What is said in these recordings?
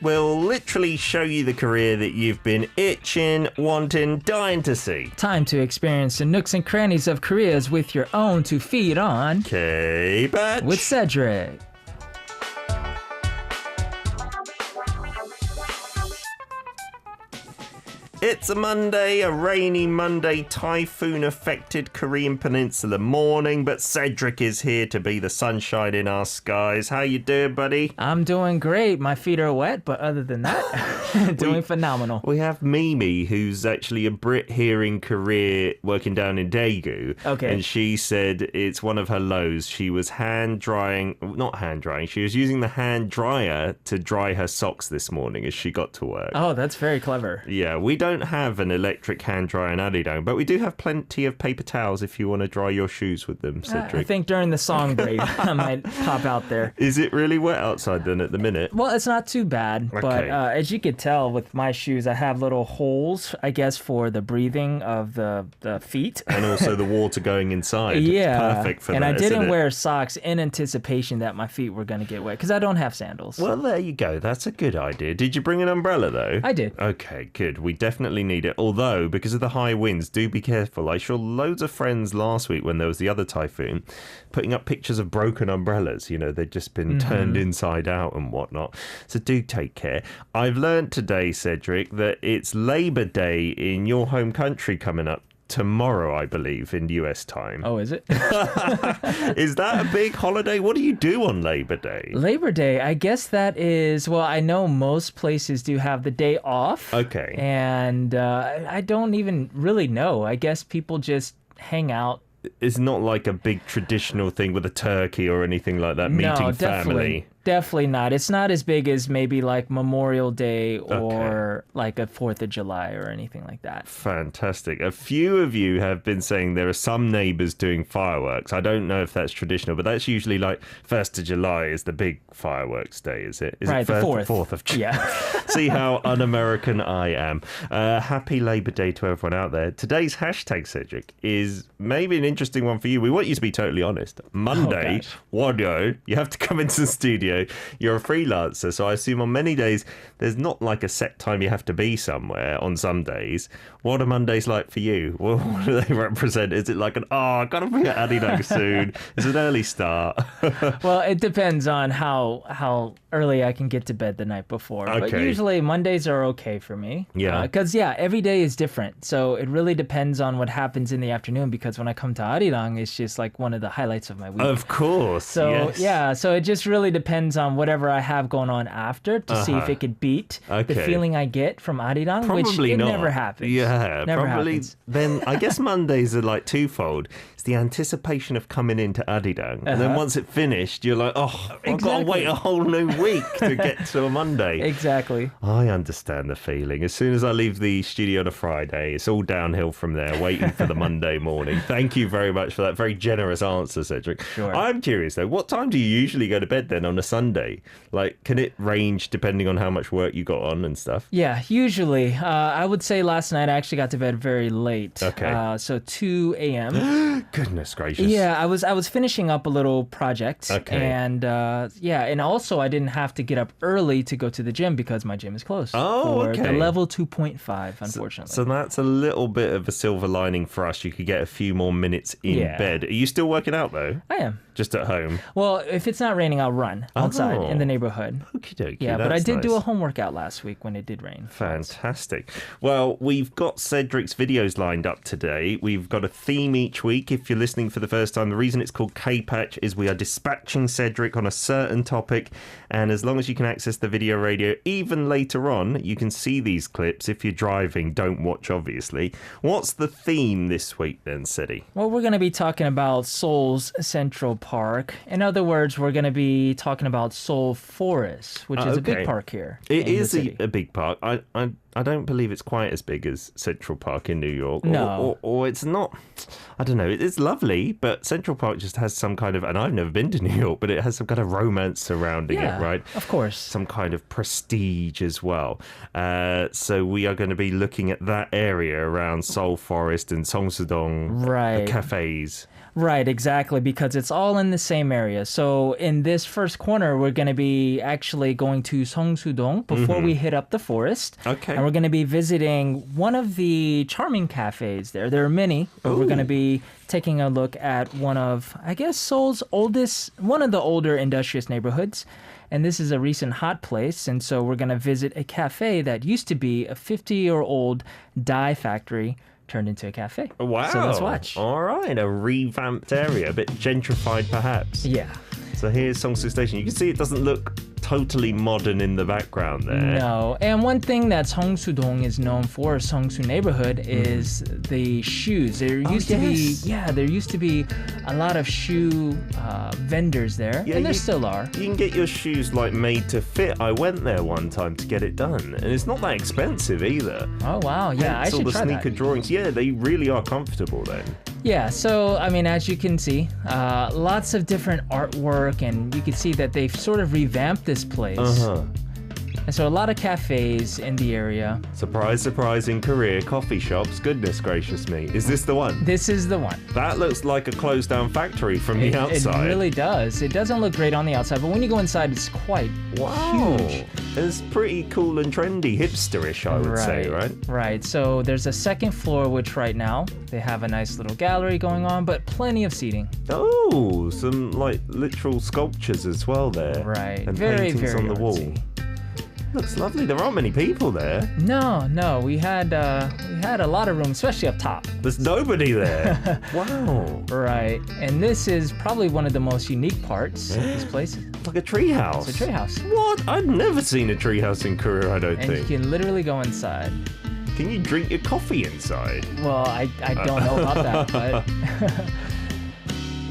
will literally show you the career that you've been itching, wanting, dying to see. Time to experience the nooks and crannies of careers with your own to feed on. K-Patch with Cedric. It's a Monday, a rainy Monday, typhoon-affected Korean Peninsula morning, but Cedric is here to be the sunshine in our skies. How you doing, buddy? I'm doing great. My feet are wet, but other than that, doing phenomenal. We have Mimi, who's actually a Brit here in Korea, working down in Daegu. Okay. And she said it's one of her lows. She was she was using the hand dryer to dry her socks this morning as she got to work. Oh, that's very clever. Yeah, we don't have an electric hand dryer in ARIRANG, but we do have plenty of paper towels if you want to dry your shoes with them, Cedric. I think during the song break, I might pop out there. Is it really wet outside then at the minute? Well, it's not too bad, Okay. but as you could tell with my shoes, I have little holes, I guess, for the breathing of the feet. And also the water going inside. Yeah, It's perfect for and that, I didn't isn't it? wear socks in anticipation that my feet were going to get wet because I don't have sandals. Well, there you go. That's a good idea. Did you bring an umbrella, though? I did. Okay, good. We definitely need it. Although, because of the high winds, do be careful. I saw loads of friends last week when there was the other typhoon putting up pictures of broken umbrellas. You know, they'd just been turned inside out and whatnot. So do take care. I've learned today, Cedric, that it's Labour Day in your home country coming up tomorrow, I believe, in US time. Oh, is it? Is that a big holiday? What do you do on Labour Day? Labor Day, I guess that is, well, I know most places do have the day off. Okay. And I don't even really know. I guess people just hang out. It's not like a big traditional thing with a turkey or anything like that, meeting family. Definitely not. It's not as big as maybe like Memorial Day or like a 4th of July or anything like that. Fantastic. A few of you have been saying there are some neighbours doing fireworks. I don't know if that's traditional, but that's usually like 1st of July is the big fireworks day, is it? Is Right, it the 4th. 4th of July? Yeah. See how un-American I am. Happy Labour Day to everyone out there. Today's hashtag, Cedric, is maybe an interesting one for you. We want you to be totally honest. Monday, Wario, you have to come into the studio. You're a freelancer, so I assume on many days there's not like a set time you have to be somewhere on some days. What are Mondays like for you? What do they represent? Is it like I gotta be at ARIRANG soon? Is it an early start? Well, it depends on how early I can get to bed the night before. But Okay. usually Mondays are okay for me. Yeah. Because, every day is different. So it really depends on what happens in the afternoon because when I come to ARIRANG, it's just like one of the highlights of my week. Of course. So, yes. so it just really depends on whatever I have going on after to see if it could beat the Okay. feeling I get from ARIRANG, which Probably it not. never happens. Yeah, Never probably. happens. Then I guess Mondays are like twofold. It's the anticipation of coming into ARIRANG, and then once it's finished, you're like, I've got to wait a whole new week to get to a Monday. Exactly. I understand the feeling. As soon as I leave the studio on a Friday, it's all downhill from there, waiting for the Monday morning. Thank you very much for that very generous answer, Cedric. Sure. I'm curious, though, what time do you usually go to bed then on a Sunday? Like, can it range depending on how much work you got on and stuff? Yeah, usually. I would say last night I actually got to bed very late. Okay. So 2 a.m. Goodness gracious. Yeah, I was finishing up a little project. Okay. And and also I didn't have to get up early to go to the gym because my gym is closed. Oh, for okay. the level 2.5, unfortunately. So that's a little bit of a silver lining for us. You could get a few more minutes in bed. Are you still working out, though? I am. Just at home? Well, if it's not raining, I'll run outside in the neighborhood. Okie dokie. Yeah, but I that's did do a nice. home workout last week when it did rain. Fantastic. Well, we've got Cedric's videos lined up today. We've got a theme each week. If you're listening for the first time, the reason it's called K-Patch is we are dispatching Cedric on a certain topic, and as long as you can access the video radio, even later on, you can see these clips. If you're driving, don't watch, obviously. What's the theme this week then, Cedi? Well, we're going to be talking about Seoul's Central Park. In other words, we're going to be talking about Seoul Forest, which is a big park here. It in the is city. a big park. I don't believe it's quite as big as Central Park in New York. No. Or it's not. I don't know. It's lovely, but Central Park just has some kind of, and I've never been to New York, but it has some kind of romance surrounding it, right? Of course. Some kind of prestige as well. So we are going to be looking at that area around Seoul Forest and Seongsu, Right. the cafes. Right, exactly, because it's all in the same area. So in this first corner, we're going to be actually going to Seongsu-dong before we hit up the forest. Okay. And we're going to be visiting one of the charming cafes there. There are many, but we're going to be taking a look at one of, I guess, Seoul's one of the older industrious neighborhoods. And this is a recent hot place. And so we're going to visit a cafe that used to be a 50-year-old dye factory turned into a cafe. Wow. So let's watch. All right, a revamped area, a bit gentrified perhaps. Yeah. So here's Seongsu Station. You can see it doesn't look totally modern in the background there. No. And one thing that Seongsu-dong is known for, Seongsu neighborhood, is the shoes. There used to be a lot of shoe vendors there, and there still are. You can get your shoes like made to fit. I went there one time to get it done, and it's not that expensive either. Oh wow, yeah, I should try all the sneaker that. drawings, yeah, they really are comfortable then. Yeah, so I mean, as you can see, lots of different artwork, and you can see that they've sort of revamped this place. And so a lot of cafes in the area. Surprise, surprise, in Korea, coffee shops. Goodness gracious me. Is this the one? This is the one. That looks like a closed down factory from the outside. It really does. It doesn't look great on the outside, but when you go inside, it's quite huge. It's pretty cool and trendy, hipsterish, I would say, right? Right. So there's a second floor, which right now they have a nice little gallery going on, but plenty of seating. Oh, some like literal sculptures as well there. Right. And very, paintings very on the wall. artsy. Looks lovely. There aren't many people there. No. We had a lot of room, especially up top. There's nobody there. Wow. Right. And this is probably one of the most unique parts of this place. It's like a treehouse. It's a treehouse. What? I've never seen a treehouse in Korea, I don't And think. you can literally go inside. Can you drink your coffee inside? Well, I don't know about that, but...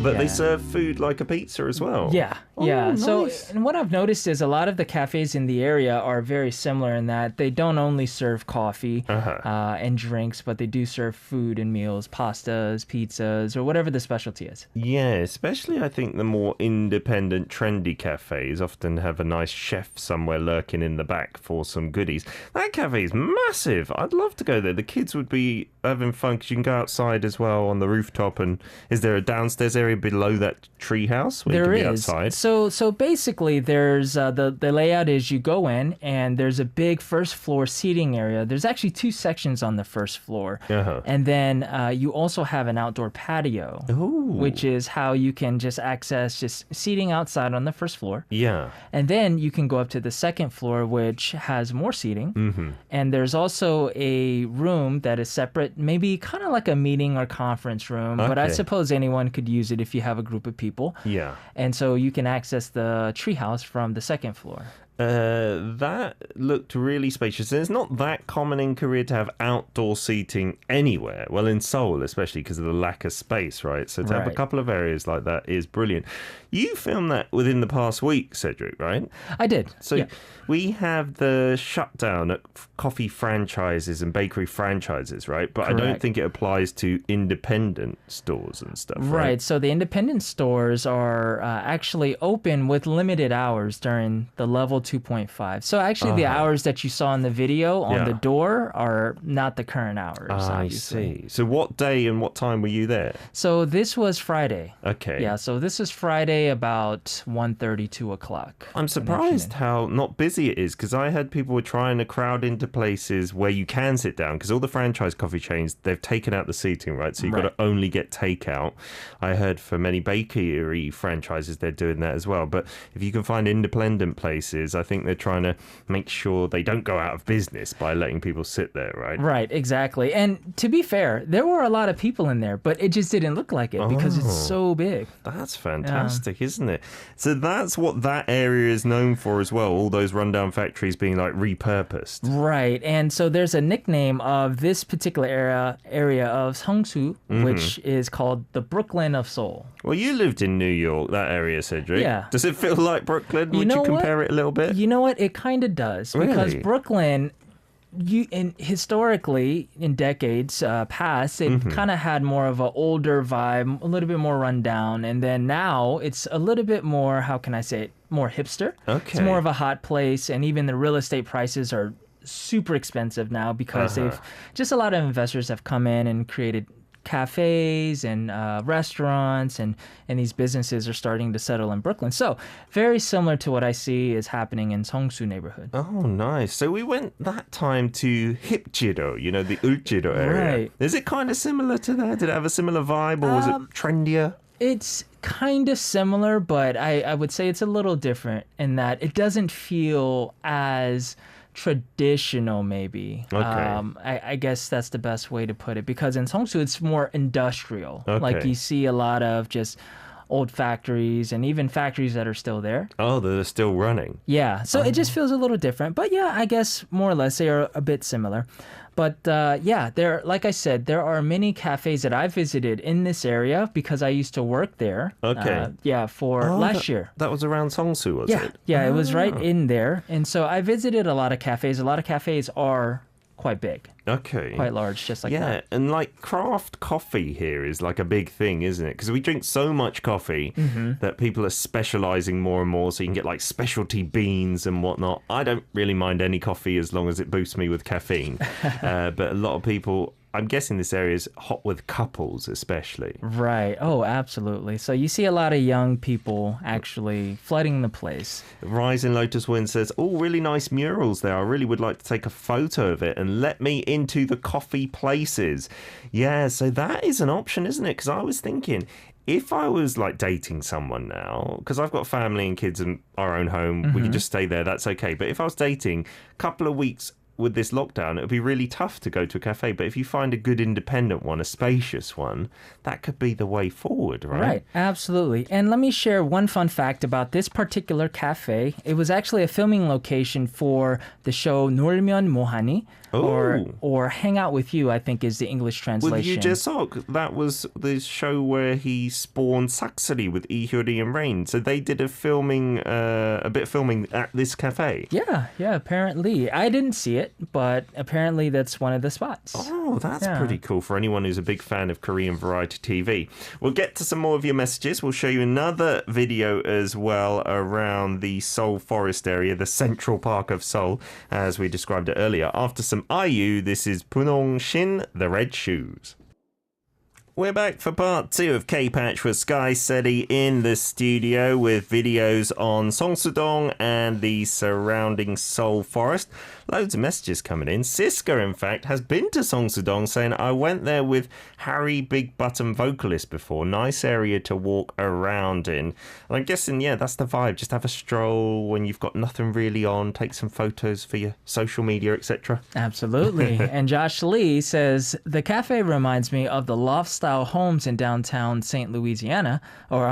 But they serve food like a pizza as well. Yeah. Nice. So, and what I've noticed is a lot of the cafes in the area are very similar in that they don't only serve coffee and drinks, but they do serve food and meals, pastas, pizzas, or whatever the specialty is. Yeah, especially I think the more independent, trendy cafes often have a nice chef somewhere lurking in the back for some goodies. That cafe is massive. I'd love to go there. The kids would be having fun because you can go outside as well on the rooftop. And is there a downstairs area below that tree house where There you can be is. outside? So basically, there's the layout is you go in and there's a big first floor seating area. There's actually two sections on the first floor, and then you also have an outdoor patio, which is how you can just access just seating outside on the first floor. Yeah. And then you can go up to the second floor, which has more seating. And there's also a room that is separate, maybe kind of like a meeting or conference room, but I suppose anyone could use it if you have a group of people. Yeah. And so you can access the treehouse from the second floor. That looked really spacious. And it's not that common in Korea to have outdoor seating anywhere. Well, in Seoul, especially because of the lack of space, right? So to have a couple of areas like that is brilliant. You filmed that within the past week, Cedric, right? I did. So we have the shutdown at coffee franchises and bakery franchises, right? But Correct. I don't think it applies to independent stores and stuff, Right. So the independent stores are actually open with limited hours during the level 2.5. So actually the hours that you saw in the video on the door are not the current hours. I see. So what day and what time were you there? So this was Friday. Okay. Yeah, so this is Friday about 1:30, 2 o'clock. I'm surprised how not busy it is because I heard people were trying to crowd into places where you can sit down because all the franchise coffee chains, they've taken out the seating, right? So you've got to only get takeout. I heard for many bakery franchises, they're doing that as well. But if you can find independent places, I think they're trying to make sure they don't go out of business by letting people sit there, right? Right, exactly. And to be fair, there were a lot of people in there, but it just didn't look like it because it's so big. That's fantastic, isn't it? So that's what that area is known for as well, all those rundown factories being like repurposed. Right, and so there's a nickname of this particular area of Seongsu, which is called the Brooklyn of Seoul. Well, you lived in New York, that area, Cedric. Yeah. Does it feel like Brooklyn? Would you compare it a little bit? You know what? It kind of does. Because Really? Brooklyn, historically, in decades past, it kind of had more of an older vibe, a little bit more rundown. And then now it's a little bit more, how can I say it, more hipster. Okay. It's more of a hot place. And even the real estate prices are super expensive now because they've just a lot of investors have come in and created cafes and restaurants and these businesses are starting to settle in Brooklyn. So very similar to what I see is happening in Seongsu neighborhood. Oh, nice. So we went that time to Hipjiro, the Uljiro area. Right. Is it kind of similar to that? Did it have a similar vibe or was it trendier? It's kind of similar, but I would say it's a little different in that it doesn't feel as traditional, maybe. Okay. I guess that's the best way to put it, because in Seongsu it's more industrial. Okay. Like you see a lot of just old factories and even factories that are still there. Oh, they're still running. Yeah, so it just feels a little different. But yeah, I guess more or less they are a bit similar. But yeah, like I said, there are many cafes that I visited in this area because I used to work there. Okay. Yeah, for last year. That was around Seongsu, was Yeah, it? yeah, it was right in there. And so I visited a lot of cafes. A lot of cafes are quite big, Okay. quite large, just like Yeah, that. and like craft coffee here is like a big thing, isn't it? Because we drink so much coffee that people are specializing more and more. So you can get like specialty beans and whatnot. I don't really mind any coffee as long as it boosts me with caffeine. But a lot of people, I'm guessing this area is hot with couples, especially. Right. Oh, absolutely. So you see a lot of young people actually flooding the place. Rising Lotus Wind says, oh, really nice murals there. I really would like to take a photo of it and let me into the coffee places. Yeah, so that is an option, isn't it? Because I was thinking, if I was like dating someone now, because I've got family and kids and our own home, we can just stay there, that's okay. But if I was dating a couple of weeks with this lockdown, it would be really tough to go to a cafe. But if you find a good independent one, a spacious one, that could be the way forward, right? Right, absolutely. And let me share one fun fact about this particular cafe. It was actually a filming location for the show 놀면 뭐하니? Or Hang Out With You, I think is the English translation. With Yoo Jae-seok, that was the show where he spawned Saksari with Lee Hyori and Rain. So they did a bit of filming at this cafe. Yeah, apparently. I didn't see it, but apparently that's one of the spots. Oh, that's pretty cool for anyone who's a big fan of Korean variety TV. We'll get to some more of your messages. We'll show you another video as well around the Seoul Forest area, the Central Park of Seoul, as we described it earlier. After some IU, this is Punong Shin, The Red Shoes. We're back for part 2 of K-Patch with Sky Seti in the studio with videos on Seongsu-dong and the surrounding Seoul Forest. Loads of messages coming in. Siska, in fact, has been to Seongsu-dong saying, I went there with Harry Big Button vocalist before. Nice area to walk around in. And I'm guessing, yeah, that's the vibe. Just have a stroll when you've got nothing really on. Take some photos for your social media, etc. Absolutely. And Josh Lee says, the cafe reminds me of the loft-style homes in downtown St. Louisiana,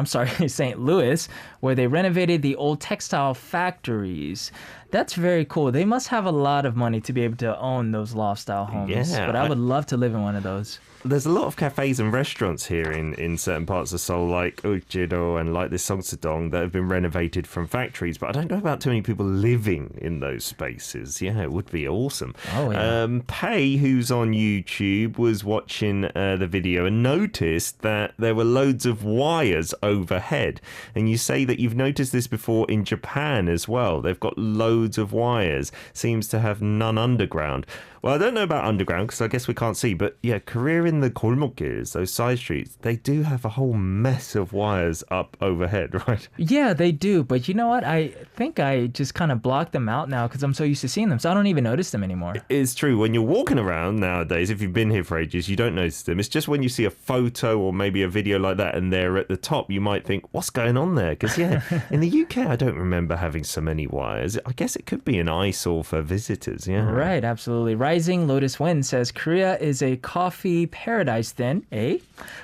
St. Louis, where they renovated the old textile factories. That's very cool. They must have a lot of money to be able to own those loft-style homes. Yeah, but I would love to live in one of those. There's a lot of cafes and restaurants here in certain parts of Seoul, like Uljiro and like this Seongsu-dong, that have been renovated from factories. But I don't know about too many people living in those spaces. Yeah, it would be awesome. Oh, yeah. Pei, who's on YouTube, was watching the video and noticed that there were loads of wires overhead. And you say that you've noticed this before in Japan as well. They've got loads of wires. Seems to have none underground. Well, I don't know about underground because I guess we can't see. But yeah, Korea in the 골목길s, those side streets, they do have a whole mess of wires up overhead, right? Yeah, they do. But you know what? I think I just kind of blocked them out now because I'm so used to seeing them. So I don't even notice them anymore. It's true. When you're walking around nowadays, if you've been here for ages, you don't notice them. It's just when you see a photo or maybe a video like that and they're at the top, you might think, what's going on there? Because yeah, in the UK, I don't remember having so many wires. I guess it could be an eyesore for visitors. Yeah. Right, absolutely. Rising Lotus Wind says, Korea is a coffee paradise then, eh?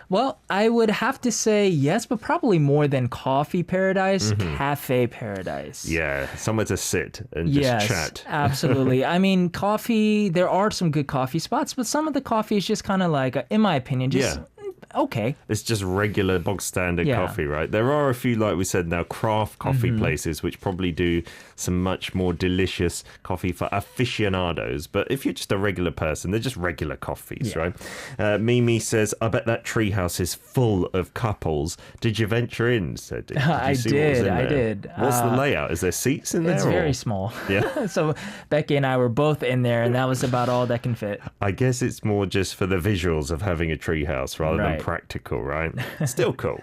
Well, I would have to say yes, but probably more than coffee paradise, cafe paradise. Yeah, somewhere to sit and just chat. Absolutely. I mean, coffee, there are some good coffee spots, but some of the coffee is just kind of like, in my opinion, just okay. It's just regular bog standard coffee, right? There are a few, like we said now, craft coffee places which probably do some much more delicious coffee for aficionados. But if you're just a regular person, they're just regular coffees, right? Mimi says, I bet that treehouse is full of couples. Did you venture in, Cedric? I did. What's the layout? Is there seats in there? It's very small. Yeah. So Becky and I were both in there, and that was about all that can fit. I guess it's more just for the visuals of having a treehouse rather than practical, right? Still cool.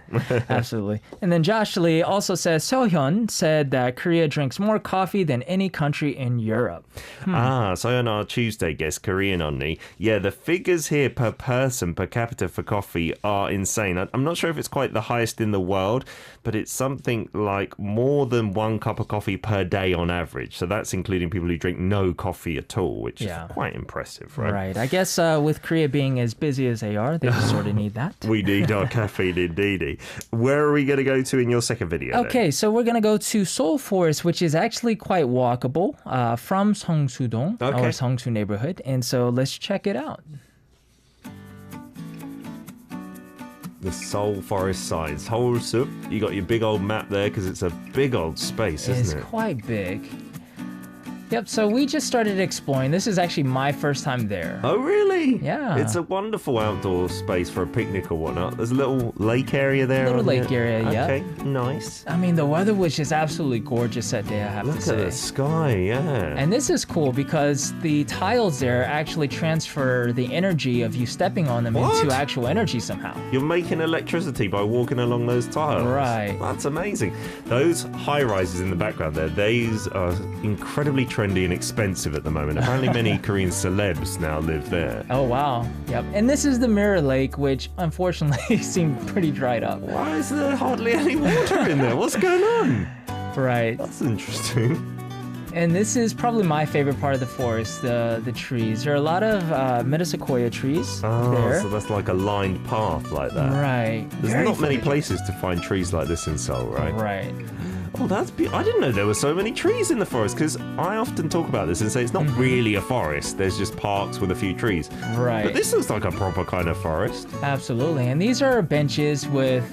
Absolutely. And then Josh Lee also says, Seohyun said that Korea drinks more coffee than any country in Europe. Soyeon, our Tuesday guest, Korean only. Yeah, the figures here per person, per capita for coffee are insane. I'm not sure if it's quite the highest in the world, but it's something like more than 1 cup of coffee per day on average. So that's including people who drink no coffee at all, which is quite impressive, right? Right. I guess with Korea being as busy as they are, they sort of need that. We need our caffeine indeedy. Where are we going to go to in your second video? Okay, so we're going to go to Seoul Forest, which is actually quite walkable from Seongsu-dong, or Seongsu neighborhood. And so let's check it out. The Seoul Forest sign. Seongsu. You got your big old map there because it's a big old space, isn't it? It's quite big. Yep, so we just started exploring. This is actually my first time there. Oh, really? Yeah. It's a wonderful outdoor space for a picnic or whatnot. There's a little lake area there. Little lake area, yeah. Okay, nice. I mean, the weather was just absolutely gorgeous that day, I have to say. Look at the sky, yeah. And this is cool because the tiles there actually transfer the energy of you stepping on them into actual energy somehow. You're making electricity by walking along those tiles. Right. That's amazing. Those high-rises in the background there, these are incredibly trendy and expensive at the moment. Apparently many Korean celebs now live there. Oh, wow. Yep. And this is the Mirror Lake, which unfortunately seemed pretty dried up. Why is there hardly any water in there? What's going on? Right. That's interesting. And this is probably my favorite part of the forest, the trees. There are a lot of metasequoia trees there. So that's like a lined path like that. Right. There's not many places to find trees like this in Seoul, right? Right. Oh, that's I didn't know there were so many trees in the forest, because I often talk about this and say it's not really a forest. There's just parks with a few trees. Right. But this looks like a proper kind of forest. Absolutely. And these are benches with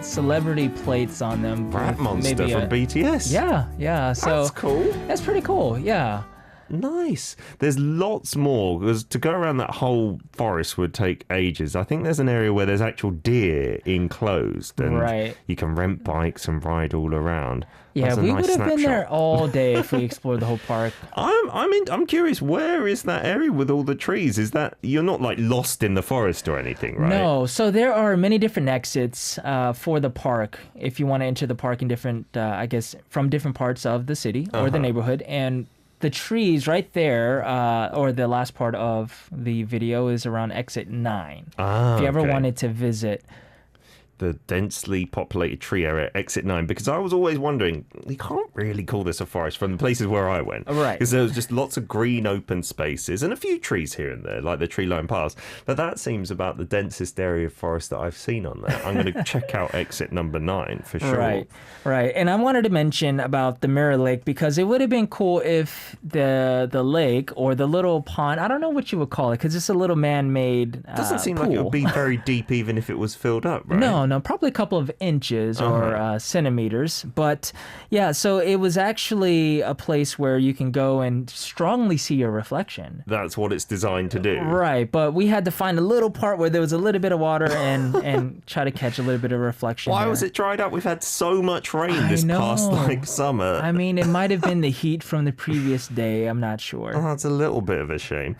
celebrity plates on them. Rat Monster from BTS. Yeah. So that's cool. That's pretty cool. Yeah. Nice. There's lots more, because to go around that whole forest would take ages. I think there's an area where there's actual deer enclosed, and you can rent bikes and ride all around. Yeah, we would have been there all day if we explored the whole park. I'm curious, where is that area with all the trees? Is that, you're not like lost in the forest or anything, right? No, so there are many different exits for the park if you want to enter the park in different, I guess, from different parts of the city or the neighborhood. And the trees right there, or the last part of the video, is around exit 9. If you ever wanted to visit the densely populated tree area, exit 9, because I was always wondering, you can't really call this a forest from the places where I went. Right. Because there was just lots of green open spaces and a few trees here and there, like the tree line paths. But that seems about the densest area of forest that I've seen on there. I'm going to check out exit number 9 for sure. Right. And I wanted to mention about the Mirror Lake because it would have been cool if the lake or the little pond, I don't know what you would call it, because it's a little man-made Doesn't seem pool. like it would be very deep even if it was filled up, right? No, probably a couple of inches or centimeters. But yeah, so it was actually a place where you can go and strongly see your reflection. That's what it's designed to do. Right, but we had to find a little part where there was a little bit of water and try to catch a little bit of reflection. Why was it dried up? We've had so much rain this past summer. I mean, it might have been the heat from the previous day. I'm not sure. Oh, that's a little bit of a shame.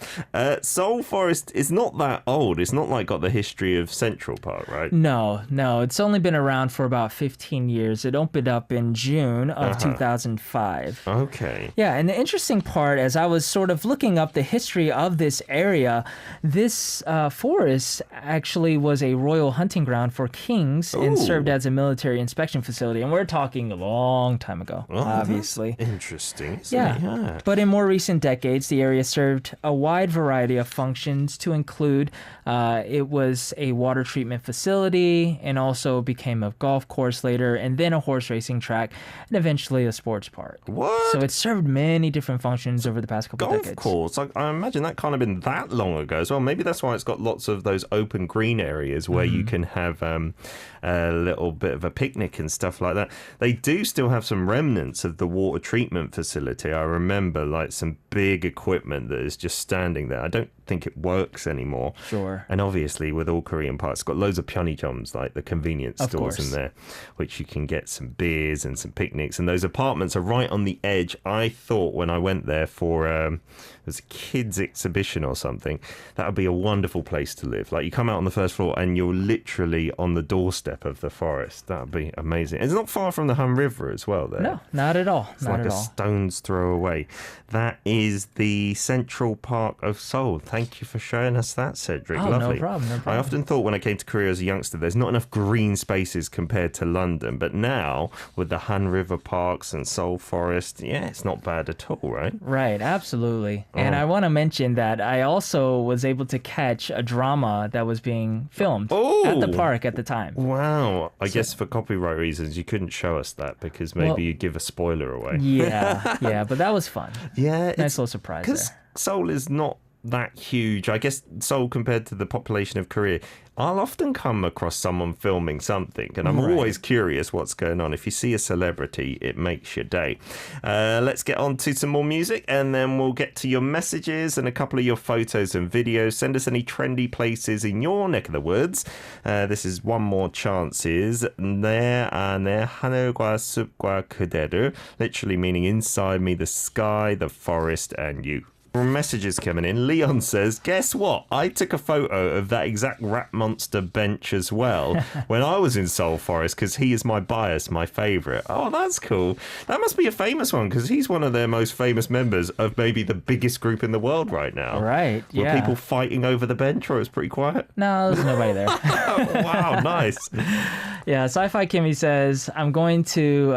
Seoul Forest is not that old. It's not like got the history of Central Park, right? No. It's only been around for about 15 years. It opened up in June of 2005. Okay. Yeah, and the interesting part, as I was sort of looking up the history of this area, this forest actually was a royal hunting ground for kings and served as a military inspection facility. And we're talking a long time ago, obviously. That's interesting. Yeah. But in more recent decades, the area served a wide variety of functions to include it was a water treatment facility, and also became a golf course later, and then a horse racing track, and eventually a sports park. What? So it served many different functions over the past couple Golf decades. course. I imagine that can't have been that long ago as well. Maybe that's why it's got lots of those open green areas where you can have a little bit of a picnic and stuff like that. They do still have some remnants of the water treatment facility. I remember like some big equipment that is just standing there. I don't think it works anymore. Sure. And obviously with all Korean parks, it's got loads of pyeongjums, like the convenience Of stores course. in there, which you can get some beers and some picnics. And those apartments are right on the edge. I thought when I went there for it was a kids exhibition or something, that would be a wonderful place to live. Like you come out on the first floor and you're literally on the doorstep of the forest. That would be amazing. It's not far from the Han River as well there. No, not at all. It's Not like at a all. stone's throw away. That is the Central Park of Seoul. Thank you for showing us that, Cedric. Oh, Lovely. no problem. No I problem. often thought when I came to Korea as a youngster, there's not enough green spaces compared to London. But now, with the Han River parks and Seoul Forest, yeah, it's not bad at all, right? Right, absolutely. And Oh. I want to mention that I also was able to catch a drama that was being filmed at the Oh. park at the time. Wow. I guess for copyright reasons, you couldn't show us that because maybe Well- you'd give a spoiler away. Yeah, but that was fun. Yeah, Nice little surprise because there. Seoul is not that huge. I guess Seoul compared to the population of Korea, I'll often come across someone filming something, and I'm Right. always curious what's going on. If you see a celebrity, it makes your day. Let's get on to some more music, and then we'll get to your messages and a couple of your photos and videos. Send us any trendy places in your neck of the woods. This is One More Chances. 내 안에 하늘과 숲과 그대를, literally meaning inside me, the sky, the forest, and you. Messages coming in. Leon says, guess what? I took a photo of that exact rat monster bench as well when I was in Seoul Forest because he is my bias, my favourite. Oh, that's cool. That must be a famous one because he's one of their most famous members of maybe the biggest group in the world right now. Right, Were yeah. people fighting over the bench or it was pretty quiet? No, there's nobody there. Oh, wow, nice. Yeah, Sci-Fi Kimmy says, I'm going to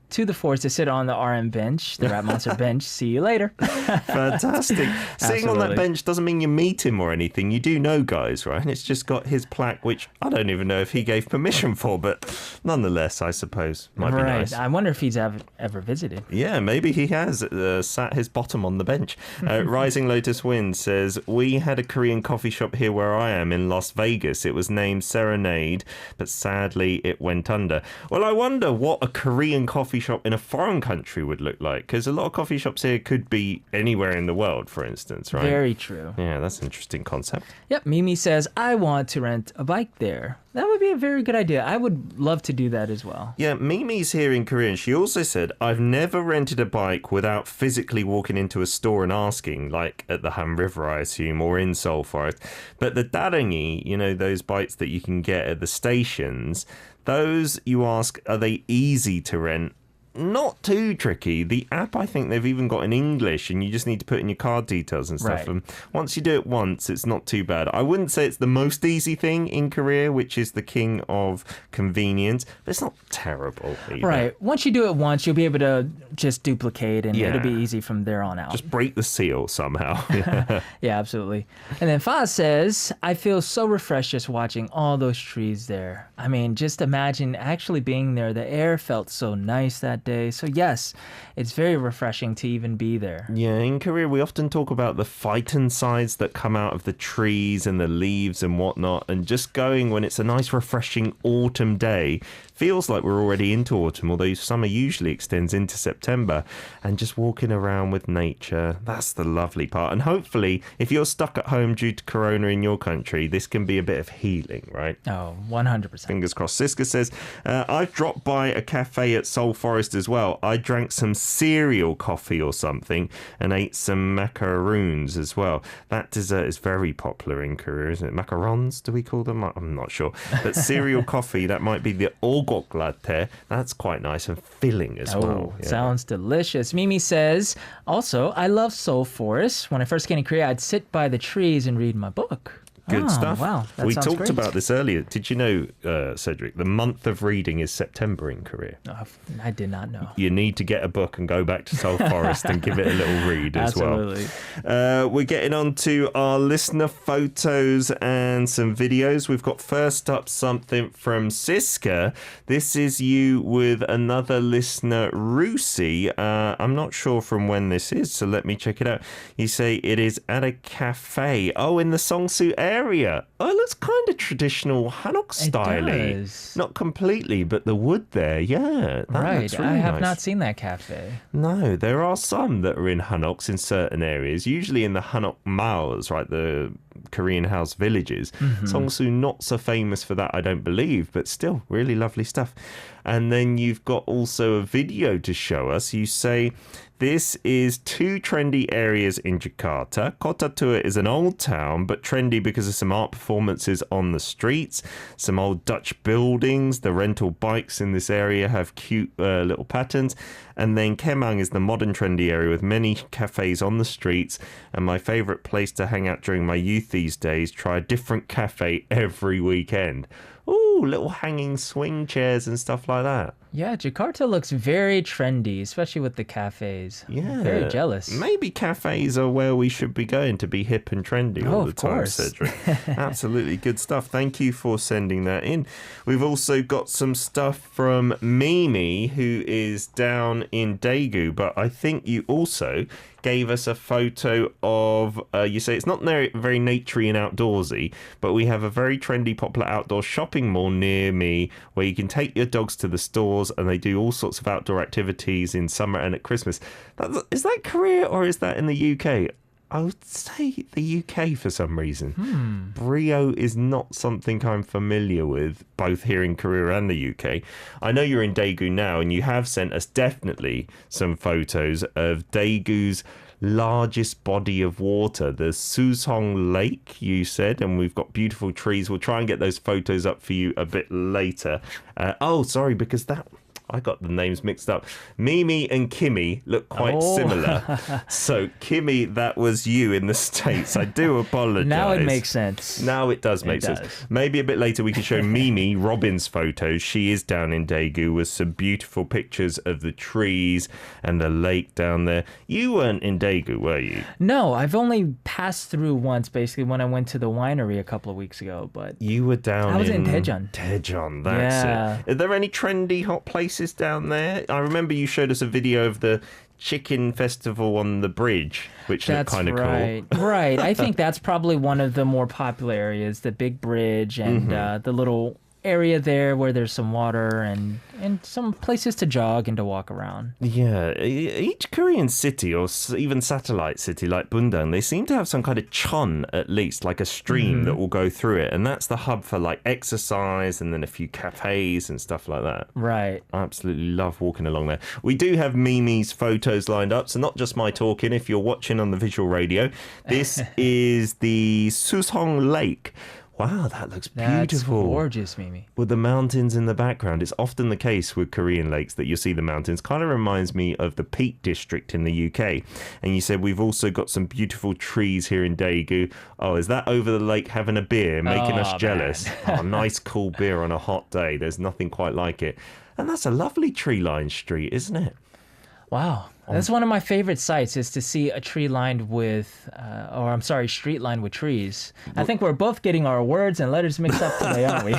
the forest to sit on the RM bench, the Rat Monster bench. See you later. Fantastic. Sitting on that Absolutely. bench doesn't mean you meet him or anything. You do know guys, right? And it's just got his plaque, which I don't even know if he gave permission for, but nonetheless, I suppose might be Right. nice. I wonder if he's ever visited. Yeah, maybe he has sat his bottom on the bench. Rising Lotus Wind says, we had a Korean coffee shop here where I am in Las Vegas. It was named Serenade, but sadly it went under. Well, I wonder what a Korean coffee shop in a foreign country would look like, because a lot of coffee shops here could be anywhere in the world, for instance, right? Very true. Yeah, that's an interesting concept. Yep, Mimi says, I want to rent a bike there. That would be a very good idea. I would love to do that as well. Yeah, Mimi's here in Korea, and she also said, I've never rented a bike without physically walking into a store and asking, like at the Han River, I assume, or in Seoul Forest. But the darangi, you know, those bikes that you can get at the stations, those you ask, are they easy to rent? Not too tricky. The app, I think they've even got in English, and you just need to put in your card details and stuff. Right. And once you do it once, it's not too bad. I wouldn't say it's the most easy thing in Korea, which is the king of convenience, but it's not terrible either. Right. Once you do it once, you'll be able to just duplicate, and Yeah. it'll be easy from there on out. Just break the seal somehow. Yeah, absolutely. And then Faz says, I feel so refreshed just watching all those trees there. I mean, just imagine actually being there. The air felt so nice that day. So yes, it's very refreshing to even be there. Yeah, in Korea, we often talk about the phytoncides that come out of the trees and the leaves and whatnot, and just going when it's a nice, refreshing autumn day feels like we're already into autumn, although summer usually extends into September, and just walking around with nature, that's the lovely part. And hopefully, if you're stuck at home due to corona in your country, this can be a bit of healing, right? Oh, 100%. Fingers crossed. Siska says, I've dropped by a cafe at Seoul Forest as well. I drank some cereal coffee or something and ate some macaroons as well. That dessert is very popular in Korea, isn't it? Macarons, do we call them? I'm not sure. But cereal coffee, that might be the ogok latte. That's quite nice and filling as well. Yeah. Sounds delicious. Mimi says, also, I love Seoul Forest. When I first came to Korea, I'd sit by the trees and read my book. Good stuff. Wow, that we sounds talked great. about this earlier. Did you know, Cedric, the month of reading is September in Korea? Oh, I did not know. You need to get a book and go back to Seoul Forest and give it a little read as Absolutely. well. We're getting on to our listener photos and some videos. We've got first up something from Siska. This is you with another listener, Rusi. I'm not sure from when this is, so let me check it out. You say it is at a cafe. Oh, in the Seongsu area. Oh, it looks kind of traditional Hanok style. It does. Not completely, but the wood there, yeah. That Right, looks really I have nice. not seen that cafe. No, there are some that are in Hanoks in certain areas, usually in the Hanok Maos, right, the Korean house villages. Seongsu not so famous for that, I don't believe, but still really lovely stuff. And then you've got also a video to show us. You say this is two trendy areas in Jakarta. Kota Tua is an old town, but trendy because of some art performances on the streets, some old Dutch buildings. The rental bikes in this area have cute little patterns. And then Kemang is the modern trendy area with many cafes on the streets. And my favourite place to hang out during my youth these days, try a different cafe every weekend. Ooh, little hanging swing chairs and stuff like that. Yeah, Jakarta looks very trendy, especially with the cafes. Yeah. I'm very jealous. Maybe cafes are where we should be going to be hip and trendy all Oh, the of time, course. Cedric. Absolutely good stuff. Thank you for sending that in. We've also got some stuff from Mimi, who is down in Daegu, but I think you also gave us a photo of, you say it's not very naturey and outdoorsy, but we have a very trendy, popular outdoor shopping mall near me where you can take your dogs to the stores and they do all sorts of outdoor activities in summer and at Christmas. Is that Korea or is that in the UK? I would say the UK for some reason. Brio is not something I'm familiar with, both here in Korea and the UK. I know you're in Daegu now, and you have sent us definitely some photos of Daegu's largest body of water, the Susong Lake, you said, and we've got beautiful trees. We'll try and get those photos up for you a bit later. Sorry, because I got the names mixed up. Mimi and Kimmy look quite similar. So, Kimmy, that was you in the States. I do apologize. Now it makes sense. Now it does make sense. Maybe a bit later we can show Mimi Robin's photos. She is down in Daegu with some beautiful pictures of the trees and the lake down there. You weren't in Daegu, were you? No, I've only passed through once, basically, when I went to the winery a couple of weeks ago. But You were down I was in Daejeon. Daejeon, that's it. Are there any trendy hot places down there? I remember you showed us a video of the chicken festival on the bridge, which looked kind of cool. Right. I think that's probably one of the more popular areas, the big bridge and the little area there where there's some water and some places to jog and to walk around. Yeah, each Korean city or even satellite city like Bundang, they seem to have some kind of chon at least, like a stream that will go through it. And that's the hub for like exercise and then a few cafes and stuff like that. Right. I absolutely love walking along there. We do have Mimi's photos lined up, so not just my talking. If you're watching on the visual radio, this is the Susong Lake. Wow, that looks beautiful. That's gorgeous, Mimi. With the mountains in the background. It's often the case with Korean lakes that you see the mountains. Kind of reminds me of the Peak District in the UK. And you said we've also got some beautiful trees here in Daegu. Oh, is that over the lake having a beer, making us jealous? Oh, nice cool beer on a hot day. There's nothing quite like it. And that's a lovely tree-lined street, isn't it? Wow. That's one of my favorite sights, is to see a tree lined with, street lined with trees. I think we're both getting our words and letters mixed up today, aren't we?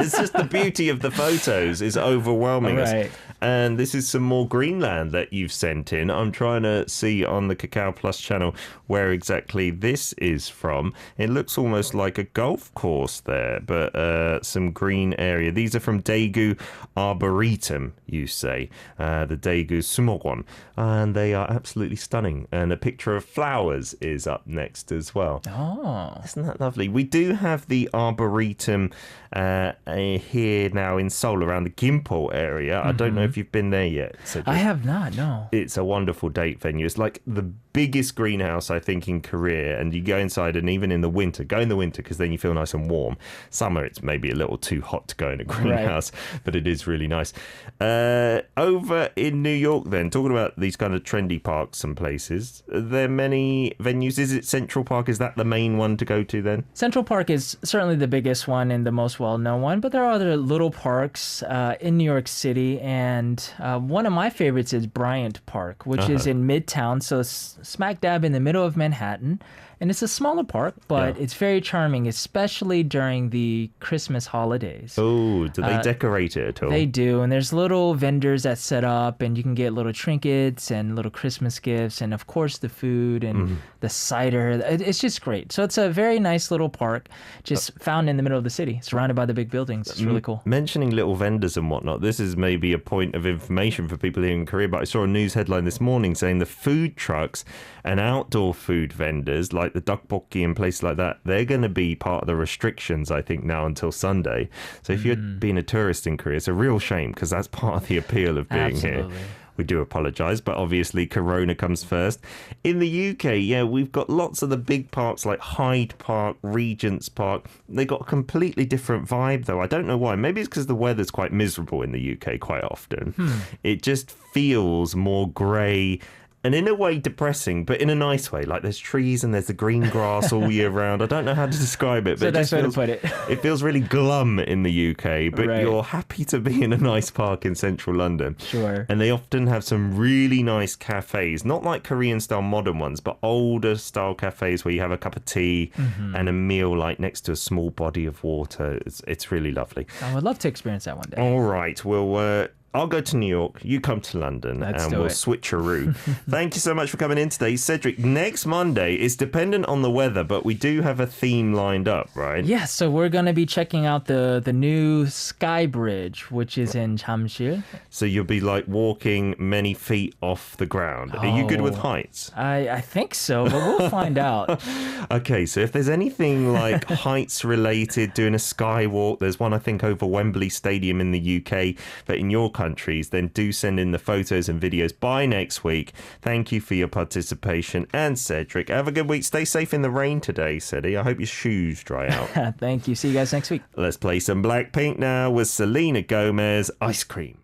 It's just the beauty of the photos is overwhelming us. Right. And this is some more Greenland that you've sent in. I'm trying to see on the Kakao Plus channel where exactly this is from. It looks almost like a golf course there, but some green area. These are from Daegu Arboretum, you say. The Daegu Sumogwon. And they are absolutely stunning. And a picture of flowers is up next as well. Oh. Isn't that lovely? We do have the Arboretum here now in Seoul around the Gimpo area. I don't know if you've been there yet. I have not, no. It's a wonderful date venue. It's like the biggest greenhouse, I think, in Korea. And you go inside, and even in the winter, go in the winter because then you feel nice and warm. Summer, it's maybe a little too hot to go in a greenhouse, but it is really nice. Over in New York then, talking about these kind of trendy parks and places. Are there many venues? Is it Central Park? Is that the main one to go to then? Central Park is certainly the biggest one and the most well-known one, but there are other little parks in New York City, and one of my favorites is Bryant Park, which is in Midtown, so it's smack dab in the middle of Manhattan. And it's a smaller park, but it's very charming, especially during the Christmas holidays. Oh, do they decorate it at all? They do, and there's little vendors that set up, and you can get little trinkets and little Christmas gifts, and of course the food and the cider. It's just great. So it's a very nice little park, just found in the middle of the city, surrounded by the big buildings. It's really cool. Mentioning little vendors and whatnot, this is maybe a point of information for people here in Korea, but I saw a news headline this morning saying the food trucks and outdoor food vendors, like the tteokbokki and places like that, they're going to be part of the restrictions, I think, now until Sunday. So if you're being a tourist in Korea, it's a real shame because that's part of the appeal of being here. We do apologise, but obviously Corona comes first. In the UK, yeah, we've got lots of the big parks like Hyde Park, Regent's Park. They got a completely different vibe, though. I don't know why. Maybe it's because the weather's quite miserable in the UK quite often. It just feels more grey and in a way depressing, but in a nice way. Like there's trees and there's the green grass all year round. I don't know how to describe it, but that's way to put it. It feels really glum in the UK, but you're happy to be in a nice park in central London. Sure. And they often have some really nice cafes, not like Korean style modern ones, but older style cafes where you have a cup of tea and a meal like next to a small body of water. It's really lovely. I would love to experience that one day. All right. Well, I'll go to New York, you come to London, and we'll switcheroo. Thank you so much for coming in today. Cedric, next Monday is dependent on the weather, but we do have a theme lined up, right? Yes, so we're going to be checking out the new Sky Bridge, which is in Jamsil. So you'll be like walking many feet off the ground. Are you good with heights? I think so, but we'll find out. Okay, so if there's anything like heights related, doing a skywalk, there's one I think over Wembley Stadium in the UK, but in your countries, then do send in the photos and videos by next week. Thank you for your participation. And Cedric, have a good week. Stay safe in the rain today, Cedric. I hope your shoes dry out. Thank you. See you guys next week. Let's play some Blackpink now with Selena Gomez, Ice Cream.